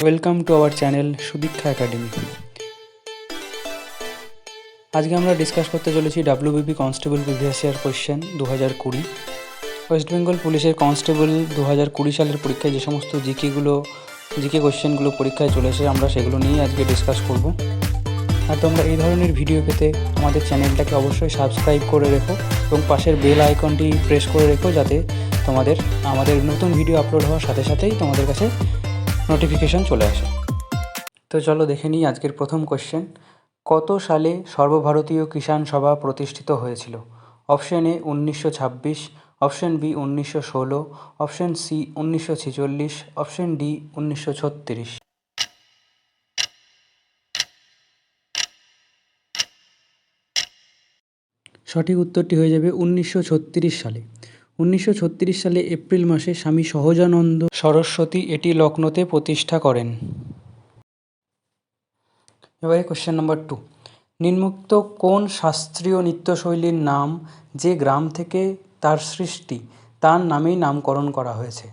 Welcome to our channel Sudiksha academy. আজকে আমরা discuss করতে চলেছি WBP constable previous year question 2020। West Bengal পুলিশের কনস্টেবল 2020 সালের পরীক্ষায় যে সমস্ত জিকে কোয়েশ্চেনগুলো পরীক্ষায় চলেছে আমরা সেগুলো নিয়ে আজকে ডিসকাস করব। আর তোমরা এই ধরনের ভিডিও পেতে আমাদের চ্যানেলটাকে অবশ্যই সাবস্ক্রাইব করে রেখো এবং পাশের বেল আইকনটি প্রেস করে রেখো, যাতে আমাদের নতুন ভিডিও আপলোড হওয়ার সাথে সাথেই তোমাদের কাছে নোটিফিকেশন চলে আসে। তো চলো দেখে নিই আজকের প্রথম কোয়েশ্চেন। কত সালে সর্বভারতীয় কিষাণ সভা প্রতিষ্ঠিত হয়েছিল? Option A 1926, option B 1916, option C 1946, option D 1936। সঠিক উত্তরটি হয়ে যাবে 1936 সালে। 1936 সালে এপ্রিল মাসে স্বামী সহজানন্দ সরস্বতী এটি লখনৌতে প্রতিষ্ঠা করেন। এবারে কোশ্চেন নাম্বার 2। নিম্নোক্ত কোন শাস্ত্রীয় নৃত্যশৈলীর নাম যে গ্রাম থেকে তার সৃষ্টি তার নামেই নামকরণ করা হয়েছে?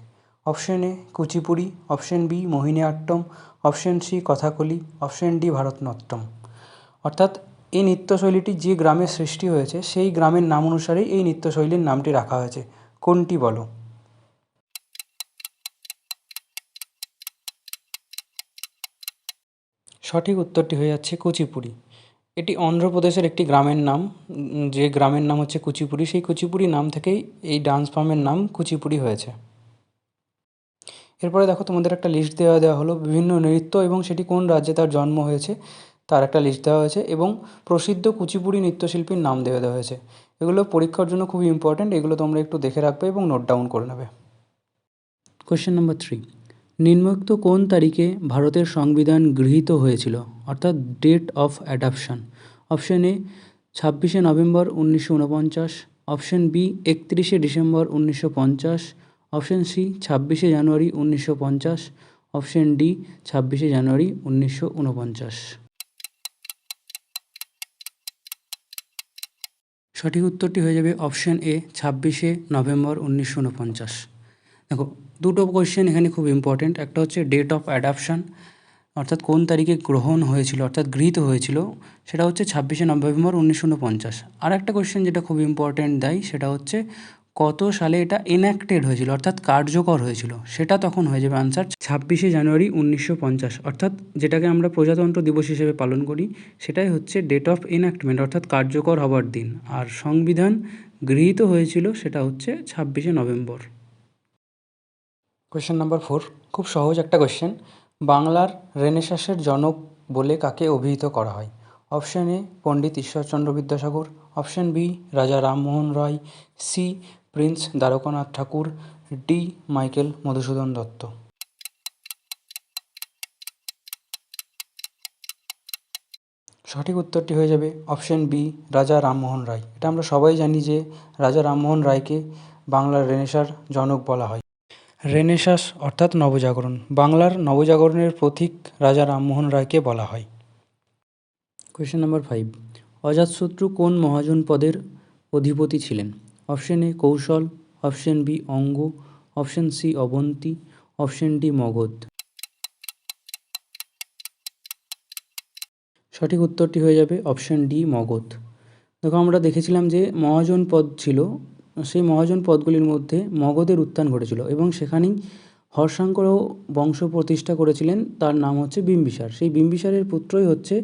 Option A Kuchipudi, option B Mohiniyattam, option C Kathakali, option D Bharatanatyam. অর্থাৎ এই নৃত্যশৈলীটি যে গ্রামে সৃষ্টি হয়েছে সেই গ্রামের নাম অনুসারেই এই নৃত্যশৈলীর নামটি রাখা হয়েছে। কোনটি বলো? সঠিক উত্তরটি হয়ে যাচ্ছে কুচিপুড়ি। এটি অন্ধ্রপ্রদেশের একটি গ্রামের নাম, যে গ্রামের নাম হচ্ছে কুচিপুড়ি, সেই কুচিপুড়ি নাম থেকেই এই ডান্স ফর্মের নাম কুচিপুড়ি হয়েছে। এরপরে দেখো তোমাদের একটা লিস্ট দেওয়া হলো বিভিন্ন নৃত্য এবং সেটি কোন রাজ্যে তার জন্ম হয়েছে তার একটা লিস্ট দেওয়া হয়েছে এবং প্রসিদ্ধ কুচিপুড়ি নৃত্যশিল্পীর নাম দেওয়া হয়েছে। এগুলো পরীক্ষার জন্য খুবই ইম্পর্ট্যান্ট, এগুলো তোমরা একটু দেখে রাখবে এবং নোট ডাউন করে নেবে। Question number 3। নিম্নোক্ত কোন তারিখে ভারতের সংবিধান গৃহীত হয়েছিল, অর্থাৎ date of adoption? Option A 26শে নভেম্বর 1949, অপশন বি 31শে ডিসেম্বর 1950, অপশন সি 26শে জানুয়ারি 1950, অপশন ডি 26শে জানুয়ারি 1949। সঠিক উত্তরটি হয়ে যাবে অপশন এ 26শে নভেম্বর 1949। দেখো দুটো কোয়েশ্চেন এখানে খুব ইম্পর্টেন্ট। একটা হচ্ছে ডেট অফ অ্যাডাপশন, অর্থাৎ কোন তারিখে গ্রহণ হয়েছিল অর্থাৎ গৃহীত হয়েছিল, সেটা হচ্ছে 26শে নভেম্বর 1949। আর একটা কোয়েশ্চেন যেটা খুব ইম্পর্টেন্ট দেয় সেটা হচ্ছে কত সালে এটা এনঅ্যাক্টেড হয়েছিল অর্থাৎ কার্যকর হয়েছিল, সেটা তখন হয়ে যাবে আনসার 26শে জানুয়ারি 1950। অর্থাৎ যেটাকে আমরা প্রজাতন্ত্র দিবস হিসেবে পালন করি সেটাই হচ্ছে ডেট অফ এনঅ্যাক্টমেন্ট অর্থাৎ কার্যকর হওয়ার দিন। আর সংবিধান গৃহীত হয়েছিল সেটা হচ্ছে 26শে নভেম্বর। কোয়েশ্চেন নাম্বার 4, খুব সহজ একটা কোয়েশ্চেন। বাংলার রেনেসাঁসের জনক বলে কাকে অভিহিত করা হয়? Option A Pandit Ishwarchandra Vidyasagar, option B Raja Rammohan Roy, C prince Dwarkanath Tagore, D Michael Madhusudan Dutt. সঠিক উত্তরটি হয়ে যাবে অপশন বি রাজা রামমোহন রায়। এটা আমরা সবাই জানি যে রাজা রামমোহন রায়কে বাংলার রেনেসাঁর জনক বলা হয়। রেনেসাঁস অর্থাৎ নবজাগরণ, বাংলার নবজাগরণের প্রতীক রাজা রামমোহন রায়কে বলা হয়। Question number 5। অজাতশত্রু কোন মহাজনপদের অধিপতি ছিলেন? Option A Kosala, option B Anga, option C Avanti, option D Magadha. সঠিক উত্তরটি হয়ে যাবে অপশন ডি মগধ। দেখো আমরা দেখেছিলাম যে মহাজন পদ ছিল, সেই মহাজন পদগুলির মধ্যে মগধের উত্থান ঘটেছিল এবং সেখানেই হর্ষাঙ্করও বংশ প্রতিষ্ঠা করেছিলেন, তার নাম হচ্ছে বিম্বিসার। সেই বিম্বিসারের পুত্রই হচ্ছে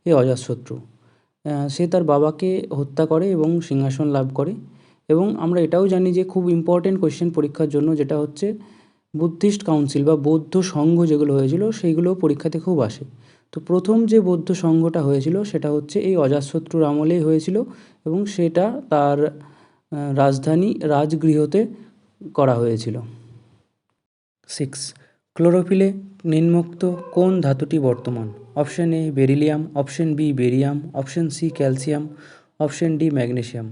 এই অজাতশত্রু। সে তার বাবাকে হত্যা করে এবং সিংহাসন লাভ করে। এবং আমরা এটাও জানি যে খুব ইম্পর্টেন্ট কোয়েশ্চেন পরীক্ষার জন্য, যেটা হচ্ছে বুদ্ধিস্ট কাউন্সিল বা বৌদ্ধ সংঘ যেগুলো হয়েছিল সেইগুলো পরীক্ষাতে খুব আসে। তো প্রথম যে বৌদ্ধ সংঘটা হয়েছিল সেটা হচ্ছে এই অজাতশত্রুর আমলেই হয়েছিল এবং সেটা তার রাজধানী রাজগৃহতে করা হয়েছিল। 6. ক্লোরোফিলে নিম্নোক্ত কোন ধাতুটি বর্তমান? Option A beryllium, option B barium, option C calcium, option D magnesium.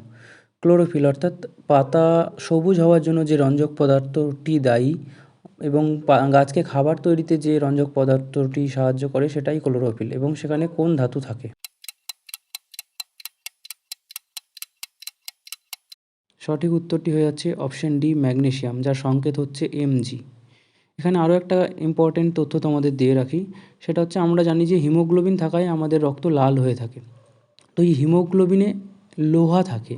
Chlorophyll অর্থাৎ পাতা সবুজ হওয়ার জন্য যে রঞ্জক পদার্থটি দায়ী এবং গাছকে খাবার তৈরিতে যে রঞ্জক পদার্থটি সাহায্য করে সেটাই ক্লোরোফিল, এবং সেখানে কোন ধাতু থাকে? সঠিক উত্তরটি হয়ে যাচ্ছে অপশন ডি ম্যাগনেসিয়াম, যার সংকেত হচ্ছে Mg। এখানে আরও একটা ইম্পর্টেন্ট তথ্য তোমাদের দিয়ে রাখি, সেটা হচ্ছে আমরা জানি যে হিমোগ্লোবিন থাকায় আমাদের রক্ত লাল হয়ে থাকে। তো এই হিমোগ্লোবিনে লোহা থাকে,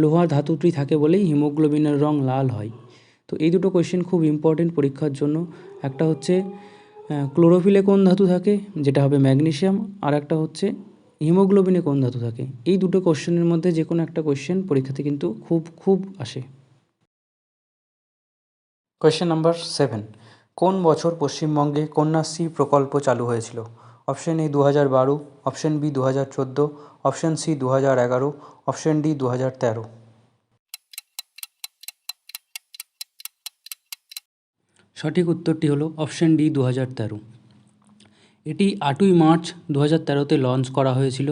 লোহা ধাতুটি থাকে বলেই হিমোগ্লোবিনের রং লাল হয়। তো এই দুটো কোয়েশ্চেন খুব ইম্পর্টেন্ট পরীক্ষার জন্য। একটা হচ্ছে ক্লোরোফিলে কোন ধাতু থাকে, যেটা হবে ম্যাগনেসিয়াম, আর একটা হচ্ছে হিমোগ্লোবিনে কোন ধাতু থাকে। এই দুটো কোয়েশ্চেনের মধ্যে যে কোনো একটা কোয়েশ্চেন পরীক্ষাতে কিন্তু খুব আসে। কোয়েশ্চেন নাম্বার 7, কোন বছর পশ্চিমবঙ্গে কন্যাশ্রী প্রকল্প চালু হয়েছিল? Option A 2012, option B 2014, option C 2011, option D 2013। সঠিক উত্তরটি হলো অপশন ডি 2013। এটি 8ই মার্চ 2013তে লঞ্চ করা হয়েছিল।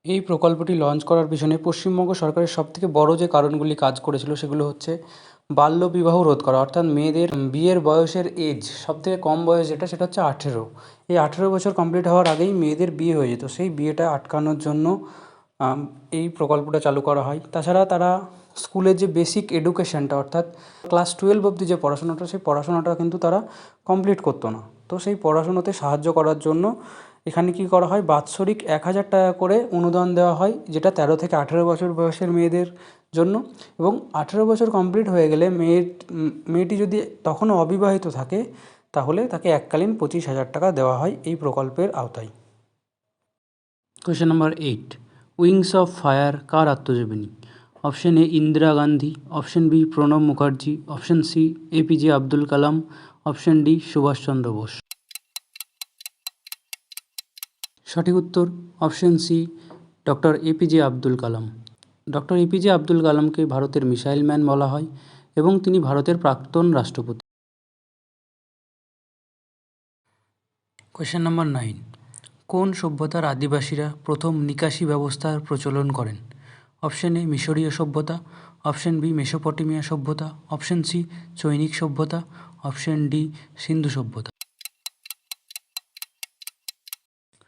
এই প্রকল্পটি লঞ্চ করার পিছনে পশ্চিমবঙ্গ সরকারের সবথেকে বড় যে কারণগুলি কাজ করেছিল সেগুলো হচ্ছে বাল্যবিবাহ রোধ করা, অর্থাৎ মেয়েদের বিয়ের বয়সের এজ সবথেকে কম বয়স যেটা, সেটা হচ্ছে 18। এই 18 বছর কমপ্লিট হওয়ার আগেই মেয়েদের বিয়ে হয়ে যেত, সেই বিয়েটা আটকানোর জন্য এই প্রকল্পটা চালু করা হয়। তাছাড়া তারা স্কুলের যে বেসিক এডুকেশনটা, অর্থাৎ ক্লাস 12 অবধি যে পড়াশোনাটা, সেই পড়াশোনাটা কিন্তু তারা কমপ্লিট করতো না। তো সেই পড়াশোনাতে সাহায্য করার জন্য এখানে কী করা হয়, বাৎসরিক 1000 টাকা করে অনুদান দেওয়া হয়, যেটা 13 থেকে 18 বছর বয়সের মেয়েদের জন্য। এবং 18 বছর কমপ্লিট হয়ে গেলে মেয়েটি যদি তখনও অবিবাহিত থাকে, তাহলে তাকে এককালীন 25,000 টাকা দেওয়া হয় এই প্রকল্পের আওতায়। Question number 8, wings of fire কার আত্মজীবনী? Option A Indira Gandhi, option B Pranab Mukherjee, option C APJ Abdul Kalam, option D Subhash Chandra Bose. সঠিক উত্তর option C doctor APJ Abdul Kalam. Doctor APJ Abdul কালামকে ভারতের মিসাইল ম্যান বলা হয় এবং তিনি ভারতের প্রাক্তন রাষ্ট্রপতি। কোয়েশ্চেন নাম্বার 9, কোন সভ্যতার আদিবাসীরা প্রথম নিকাশি ব্যবস্থার প্রচলন করেন? অপশন এ মিশরীয় সভ্যতা, অপশন বি মেসোপটেমিয়া সভ্যতা, অপশন সি চৈনিক সভ্যতা, অপশন ডি সিন্ধু সভ্যতা।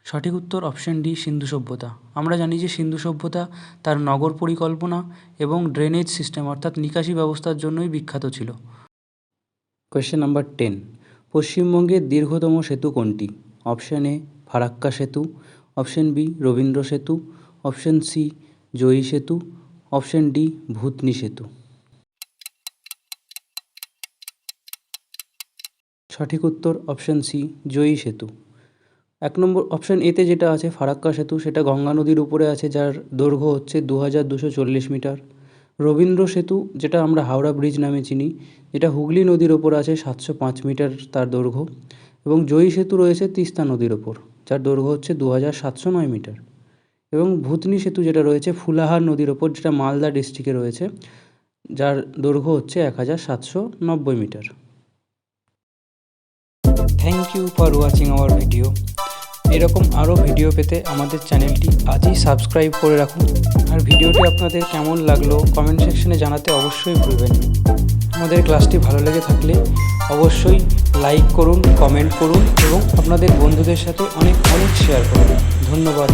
সঠিক উত্তর অপশন ডি সিন্ধু সভ্যতা। আমরা জানি যে সিন্ধু সভ্যতা তার নগর পরিকল্পনা এবং ড্রেনেজ সিস্টেম অর্থাৎ নিকাশি ব্যবস্থার জন্যই বিখ্যাত ছিল। কোয়েশ্চেন নাম্বার 10, পশ্চিমবঙ্গের দীর্ঘতম সেতু কোনটি? অপশন এ ফারাক্কা সেতু, অপশন বি রবীন্দ্র সেতু, অপশন সি জয়ী সেতু, অপশন ডি ভূতনি সেতু। সঠিক উত্তর অপশন সি জয়ী সেতু। 1 নম্বর অপশন এতে যেটা আছে ফারাক্কা সেতু, সেটা গঙ্গা নদীর উপরে আছে, যার দৈর্ঘ্য হচ্ছে 2240 মিটার। রবীন্দ্র সেতু, যেটা আমরা হাওড়া ব্রিজ নামে চিনি, যেটা হুগলি নদীর ওপর আছে, 705 মিটার তার দৈর্ঘ্য। এবং জয়ী সেতু রয়েছে তিস্তা নদীর ওপর, যার দৈর্ঘ্য হচ্ছে 2709 মিটার। এবং ভূতনি সেতু যেটা রয়েছে ফুলাহার নদীর ওপর, যেটা মালদা ডিস্ট্রিক্টে রয়েছে, যার দৈর্ঘ্য হচ্ছে 1790 metre. Thank you for watching our video. এরকম আরও ভিডিও পেতে আমাদের চ্যানেলটি আজই সাবস্ক্রাইব করে রাখুন। আর ভিডিওটি আপনাদের কেমন লাগলো কমেন্ট সেকশনে জানাতে অবশ্যই ভুলবেন না। আমাদের ক্লাসটি ভালো লেগে থাকলে অবশ্যই লাইক করুন, কমেন্ট করুন এবং আপনাদের বন্ধুদের সাথে অনেক শেয়ার করুন। ধন্যবাদ।